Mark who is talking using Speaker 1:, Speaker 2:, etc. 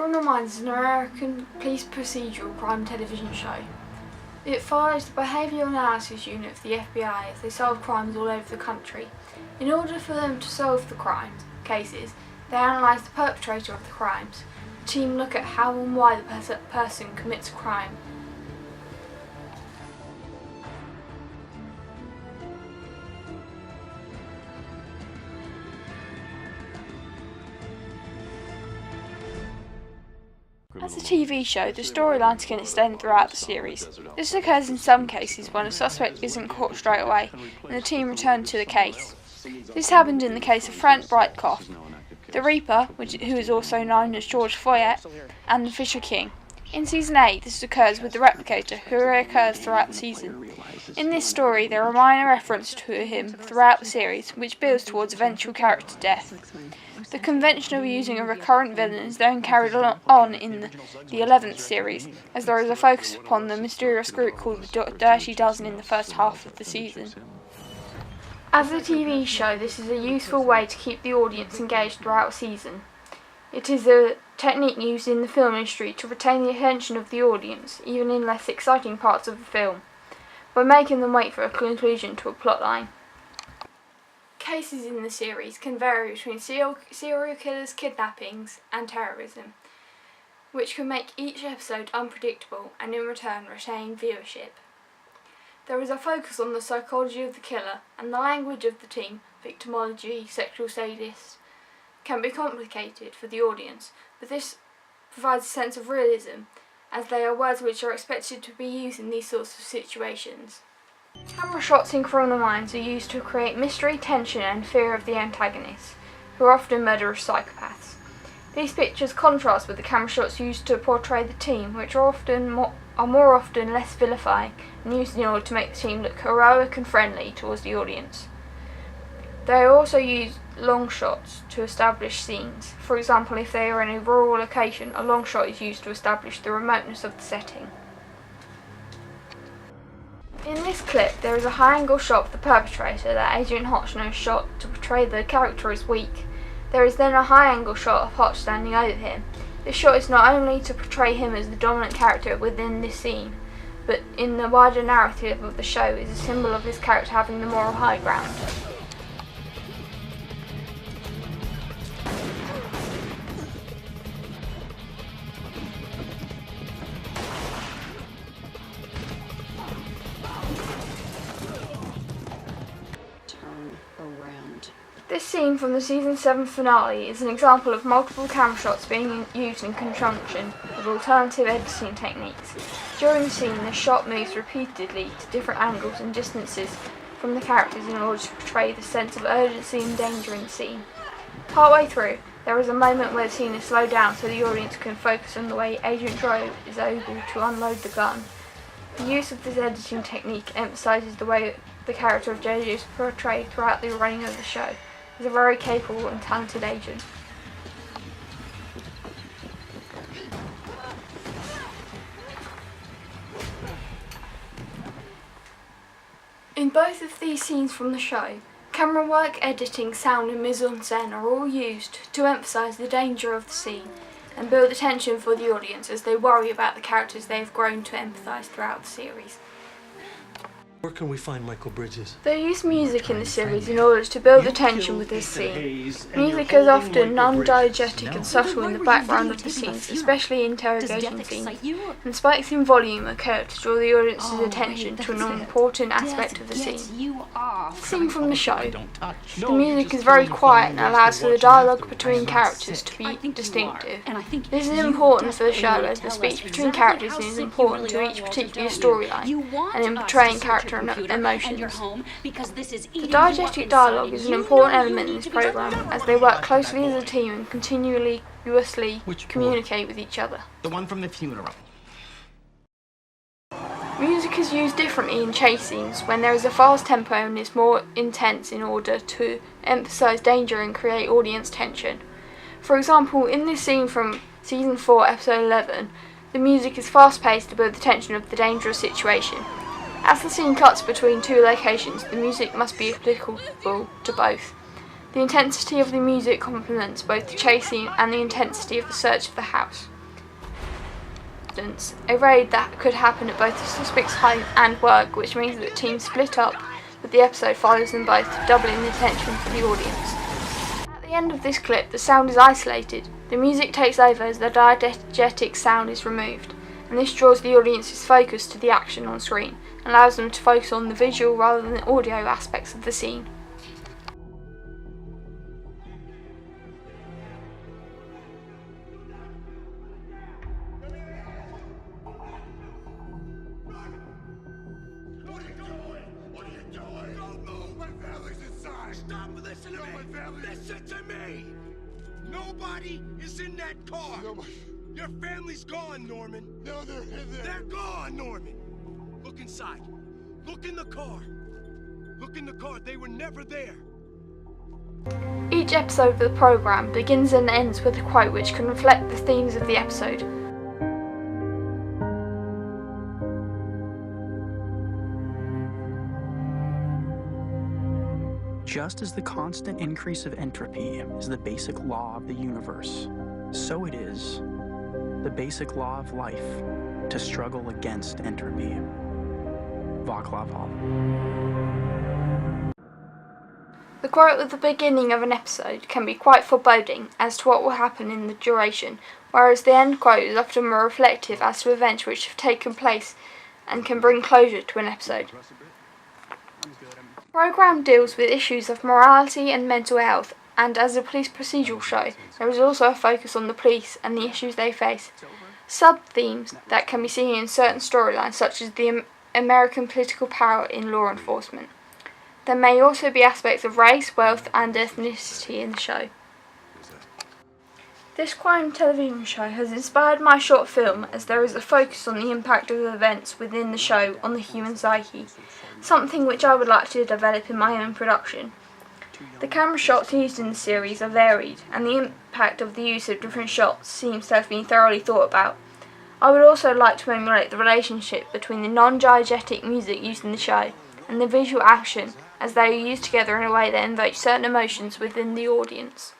Speaker 1: Criminal Minds is an American police procedural crime television show. It follows the behavioural analysis unit of the FBI as they solve crimes all over the country. In order for them to solve the cases, they analyse the perpetrator of the crimes. The team look at how and why the person commits a crime. As a TV show, the storylines can extend throughout the series. This occurs in some cases when a suspect isn't caught straight away and the team return to the case. This happened in the case of Frank Brightcoff, the Reaper, who is also known as George Foyet, and the Fisher King. In Season 8, this occurs with the Replicator, who reoccurs throughout the season. In this story, there are minor references to him throughout the series, which builds towards eventual character death. The convention of using a recurrent villain is then carried on in the 11th series, as there is a focus upon the mysterious group called the Dirty Dozen in the first half of the season. As a TV show, this is a useful way to keep the audience engaged throughout a season. It is a technique used in the film industry to retain the attention of the audience, even in less exciting parts of the film, by making them wait for a conclusion to a plotline. Cases in the series can vary between serial killers, kidnappings, and terrorism, which can make each episode unpredictable and in return retain viewership. There is a focus on the psychology of the killer, and the language of the team, victimology, sexual sadists, can be complicated for the audience, but this provides a sense of realism, as they are words which are expected to be used in these sorts of situations. Camera shots in Criminal Minds are used to create mystery, tension and fear of the antagonists, who are often murderous psychopaths. These pictures contrast with the camera shots used to portray the team, which are more often less vilifying and used in order to make the team look heroic and friendly towards the audience. They also use long shots to establish scenes. For example, if they are in a rural location, a long shot is used to establish the remoteness of the setting. In this clip, there is a high-angle shot of the perpetrator that Agent Hotch knows shot to portray the character as weak. There is then a high-angle shot of Hotch standing over him. This shot is not only to portray him as the dominant character within this scene, but in the wider narrative of the show is a symbol of his character having the moral high ground. This scene from the Season 7 finale is an example of multiple camera shots being used in conjunction with alternative editing techniques. During the scene, the shot moves repeatedly to different angles and distances from the characters in order to portray the sense of urgency and danger in the scene. Partway through, there is a moment where the scene is slowed down so the audience can focus on the way Agent Drove is able to unload the gun. The use of this editing technique emphasises the way the character of JJ is portrayed throughout the running of the show. He's a very capable and talented agent. In both of these scenes from the show, camera work, editing, sound and mise-en-scène are all used to emphasise the danger of the scene and build the tension for the audience as they worry about the characters they have grown to empathise throughout the series.
Speaker 2: Where can we find Michael Bridges?
Speaker 1: They use music in the series in order to build the tension with this scene. Music is often non-diegetic and subtle in the background of the scenes, especially interrogation scenes, and spikes in volume occur to draw the audience's attention to an important aspect of the scene. Scene from the show. The music is very quiet and allows for the dialogue between characters to be distinctive. This is important for the show as the speech between characters is important to each particular storyline and in portraying character and emotions. The diegetic dialogue is an important element in this programme as they work closely as a team and continuously communicate with each other.
Speaker 3: The one from the funeral.
Speaker 1: Music is used differently in chase scenes when there is a fast tempo and is more intense in order to emphasise danger and create audience tension. For example, in this scene from Season 4, Episode 11, the music is fast-paced to build the tension of the dangerous situation. As the scene cuts between two locations, the music must be applicable to both. The intensity of the music complements both the chase scene and the intensity of the search of the house. For instance, a raid that could happen at both the suspect's home and work, which means that teams split up, but the episode follows them both, doubling the attention for the audience. At the end of this clip, the sound is isolated. The music takes over as the diegetic sound is removed, and this draws the audience's focus to the action on screen, and allows them to focus on the visual rather than the audio aspects of the scene.
Speaker 3: Listen to me! Nobody is in that car! Nobody. Your family's gone, Norman! No, they're in there! They're gone, Norman! Look inside. Look in the car. Look in the car. They were never there.
Speaker 1: Each episode of the programme begins and ends with a quote which can reflect the themes of the episode.
Speaker 4: Just as the constant increase of entropy is the basic law of the universe, so it is the basic law of life to struggle against entropy. Vaclav Havel.
Speaker 1: The quote at the beginning of an episode can be quite foreboding as to what will happen in the duration, whereas the end quote is often more reflective as to events which have taken place and can bring closure to an episode. The programme deals with issues of morality and mental health, and as a police procedural show, there is also a focus on the police and the issues they face. Sub-themes that can be seen in certain storylines, such as the American political power in law enforcement. There may also be aspects of race, wealth and ethnicity in the show. This crime television show has inspired my short film, as there is a focus on the impact of events within the show on the human psyche, something which I would like to develop in my own production. The camera shots used in the series are varied, and the impact of the use of different shots seems to have been thoroughly thought about. I would also like to emulate the relationship between the non-diegetic music used in the show and the visual action, as they are used together in a way that invokes certain emotions within the audience.